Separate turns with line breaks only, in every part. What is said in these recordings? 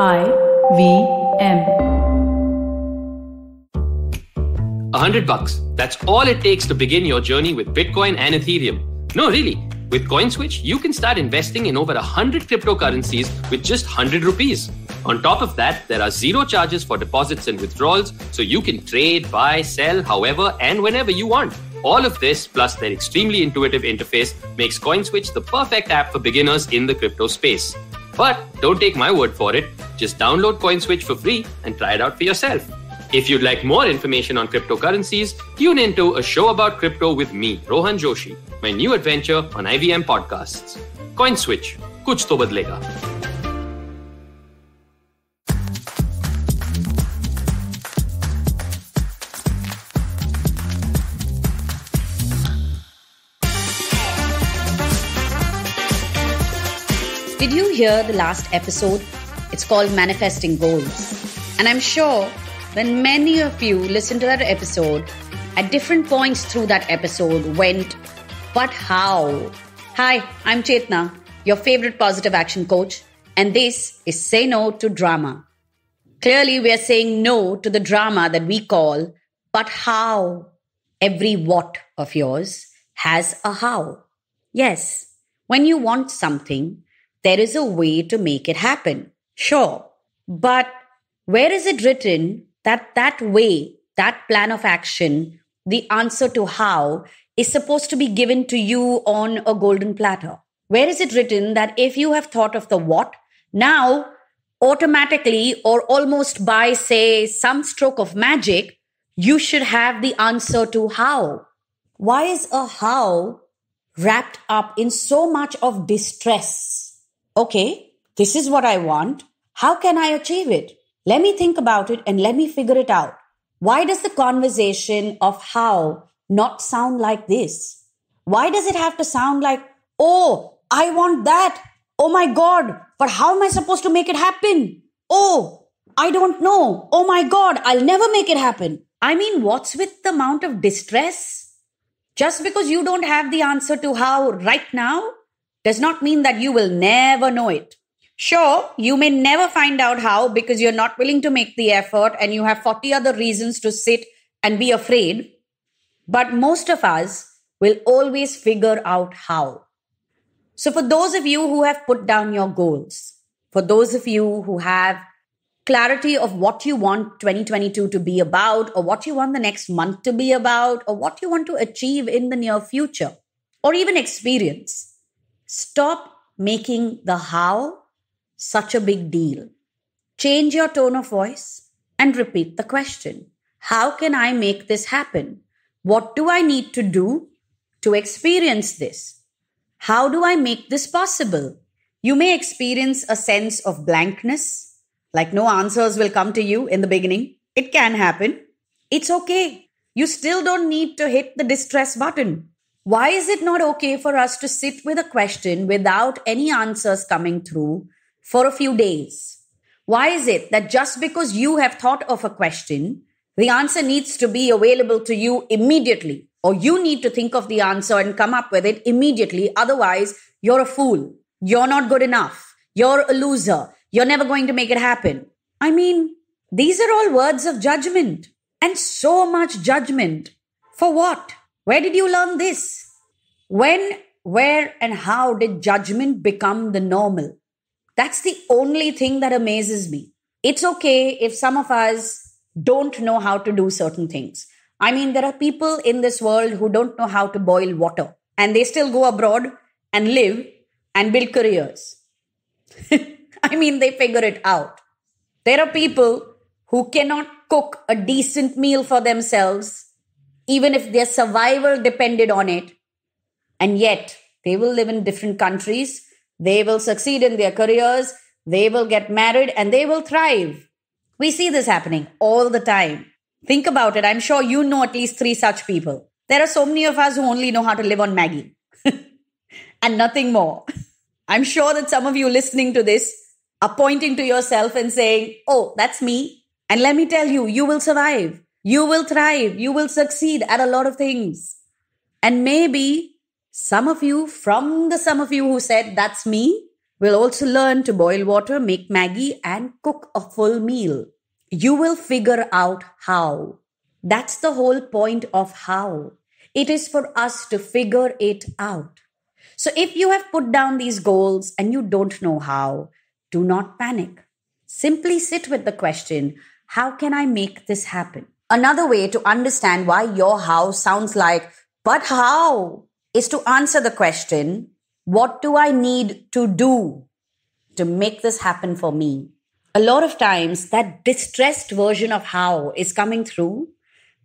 IVM.
$100. That's all it takes to begin your journey with Bitcoin and Ethereum. No, really. With CoinSwitch, you can start investing in over 100 cryptocurrencies with just 100 rupees. On top of that, there are zero charges for deposits and withdrawals, so you can trade, buy, sell, however and whenever you want. All of this, plus their extremely intuitive interface, makes CoinSwitch the perfect app for beginners in the crypto space. But don't take my word for it. Just download CoinSwitch for free and try it out for yourself. If you'd like more information on cryptocurrencies, tune into A Show About Crypto with me, Rohan Joshi, my new adventure on IVM Podcasts. CoinSwitch, kuch to badlega.
Did you hear the last episode? It's called Manifesting Goals. And I'm sure when many of you listened to that episode, at different points through that episode went, but how? Hi, I'm Chetna, your favorite positive action coach, and this is Say No to Drama. Clearly, we are saying no to the drama that we call, but how? Every what of yours has a how. Yes, when you want something, there is a way to make it happen. Sure, but where is it written that way, that plan of action, the answer to how, is supposed to be given to you on a golden platter? Where is it written that if you have thought of the what, now automatically or almost by, say, some stroke of magic, you should have the answer to how? Why is a how wrapped up in so much of distress? Okay, this is what I want. How can I achieve it? Let me think about it and let me figure it out. Why does the conversation of how not sound like this? Why does it have to sound like, oh, I want that. Oh my God, but how am I supposed to make it happen? Oh, I don't know. Oh my God, I'll never make it happen. I mean, what's with the amount of distress? Just because you don't have the answer to how right now does not mean that you will never know it. Sure, you may never find out how because you're not willing to make the effort and you have 40 other reasons to sit and be afraid. But most of us will always figure out how. So for those of you who have put down your goals, for those of you who have clarity of what you want 2022 to be about, or what you want the next month to be about, or what you want to achieve in the near future, or even experience, stop making the how such a big deal. Change your tone of voice and repeat the question. How can I make this happen? What do I need to do to experience this? How do I make this possible? You may experience a sense of blankness, like no answers will come to you in the beginning. It can happen. It's okay. You still don't need to hit the distress button. Why is it not okay for us to sit with a question without any answers coming through for a few days? Why is it that just because you have thought of a question, the answer needs to be available to you immediately, or you need to think of the answer and come up with it immediately? Otherwise, you're a fool. You're not good enough. You're a loser. You're never going to make it happen. I mean, these are all words of judgment, and so much judgment. For what? Where did you learn this? When, where, and how did judgment become the normal? That's the only thing that amazes me. It's okay if some of us don't know how to do certain things. I mean, there are people in this world who don't know how to boil water, and they still go abroad and live and build careers. I mean, they figure it out. There are people who cannot cook a decent meal for themselves, even if their survival depended on it, and yet they will live in different countries. They will succeed in their careers, they will get married, and they will thrive. We see this happening all the time. Think about it. I'm sure you know at least 3 such people. There are so many of us who only know how to live on Maggie and nothing more. I'm sure that some of you listening to this are pointing to yourself and saying, oh, that's me. And let me tell you, you will survive. You will thrive. You will succeed at a lot of things. And maybe some of you, from the some of you who said, that's me, We'll also learn to boil water, make Maggie, and cook a full meal. You will figure out how. That's the whole point of how. It is for us to figure it out. So if you have put down these goals and you don't know how, do not panic. Simply sit with the question, how can I make this happen? Another way to understand why your how sounds like, but how, is to answer the question, what do I need to do to make this happen for me? A lot of times that distressed version of how is coming through,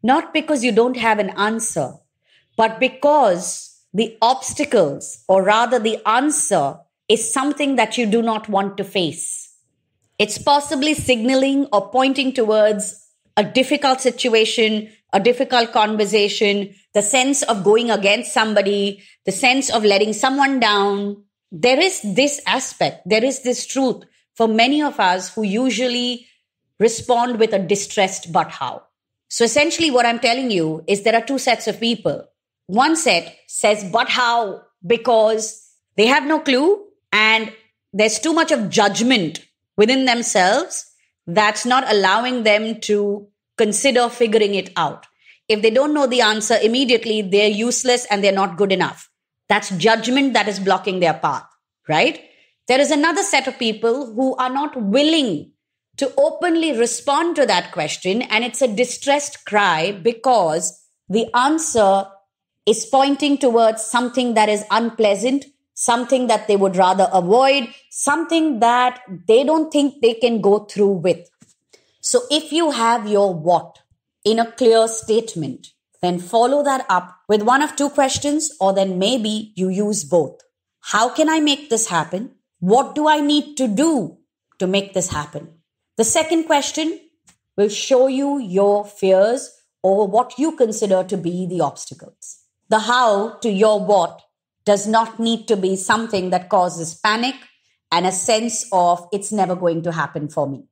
not because you don't have an answer, but because the obstacles, or rather the answer, is something that you do not want to face. It's possibly signaling or pointing towards a difficult situation, a difficult conversation, the sense of going against somebody, the sense of letting someone down. There is this aspect, there is this truth for many of us who usually respond with a distressed but how. So essentially what I'm telling you is there are two sets of people. One set says but how because they have no clue and there's too much of judgment within themselves that's not allowing them to consider figuring it out. If they don't know the answer immediately, they're useless and they're not good enough. That's judgment that is blocking their path, right? There is another set of people who are not willing to openly respond to that question, and it's a distressed cry because the answer is pointing towards something that is unpleasant, something that they would rather avoid, something that they don't think they can go through with. So if you have your what in a clear statement, then follow that up with one of two questions, or then maybe you use both. How can I make this happen? What do I need to do to make this happen? The second question will show you your fears or what you consider to be the obstacles. The how to your what does not need to be something that causes panic and a sense of it's never going to happen for me.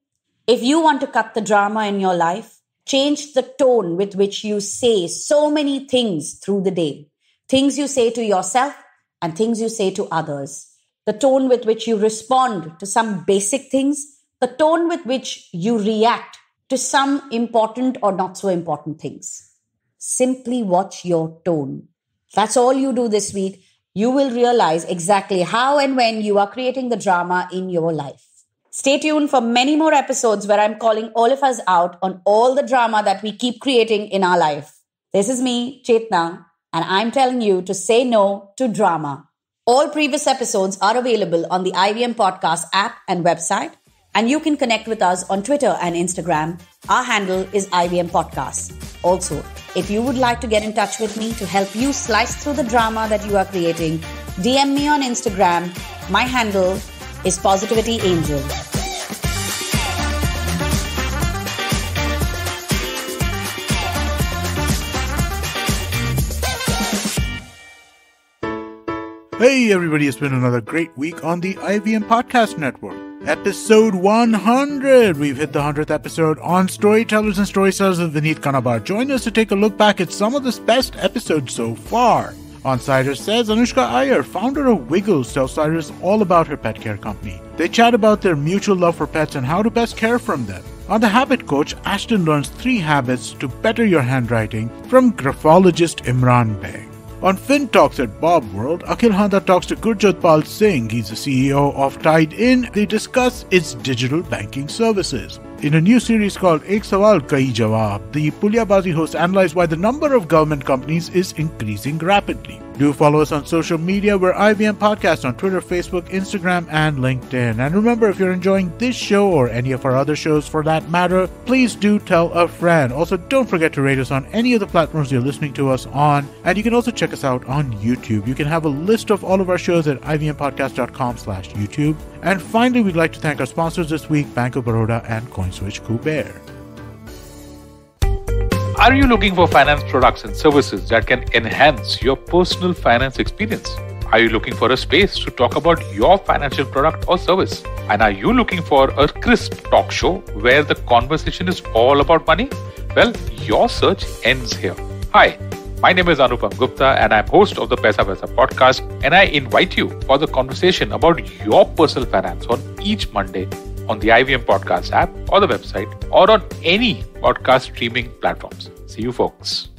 If you want to cut the drama in your life, change the tone with which you say so many things through the day. Things you say to yourself and things you say to others. The tone with which you respond to some basic things. The tone with which you react to some important or not so important things. Simply watch your tone. That's all you do this week. You will realize exactly how and when you are creating the drama in your life. Stay tuned for many more episodes where I'm calling all of us out on all the drama that we keep creating in our life. This is me, Chetna, and I'm telling you to say no to drama. All previous episodes are available on the IVM Podcast app and website, and you can connect with us on Twitter and Instagram. Our handle is IVM Podcast. Also, if you would like to get in touch with me to help you slice through the drama that you are creating, DM me on Instagram. My handle is Positivity Angel.
Hey everybody, it's been another great week on the IVM Podcast Network. Episode 100! We've hit the 100th episode on Storytellers and Storytellers with Vineet Kanabar. Join us to take a look back at some of the best episodes so far. On Siders Says, Anushka Iyer, founder of Wiggles, tells Siders all about her pet care company. They chat about their mutual love for pets and how to best care from them. On The Habit Coach, Ashton learns 3 habits to better your handwriting from graphologist Imran Beg. On Fin Talks at Bob World, Akhil Handa talks to Gurjot Pal Singh. He's the CEO of Tide In. They discuss its digital banking services. In a new series called Ek Sawal Kai Jawab, the Pulyabazi hosts analyze why the number of government companies is increasing rapidly. Do follow us on social media. We're IVM Podcast on Twitter, Facebook, Instagram, and LinkedIn. And remember, if you're enjoying this show or any of our other shows for that matter, please do tell a friend. Also, don't forget to rate us on any of the platforms you're listening to us on. And you can also check us out on YouTube. You can have a list of all of our shows at ivmpodcast.com/YouTube. And finally, we'd like to thank our sponsors this week, Bank of Baroda and CoinSwitch Kuber.
Are you looking for finance products and services that can enhance your personal finance experience? Are you looking for a space to talk about your financial product or service? And are you looking for a crisp talk show where the conversation is all about money? Well, your search ends here. Hi, My name is Anupam Gupta and I'm host of the Paisa Vaisa podcast, and I invite you for the conversation about your personal finance on each Monday on the IVM Podcast app or the website or on any podcast streaming platforms. See you folks.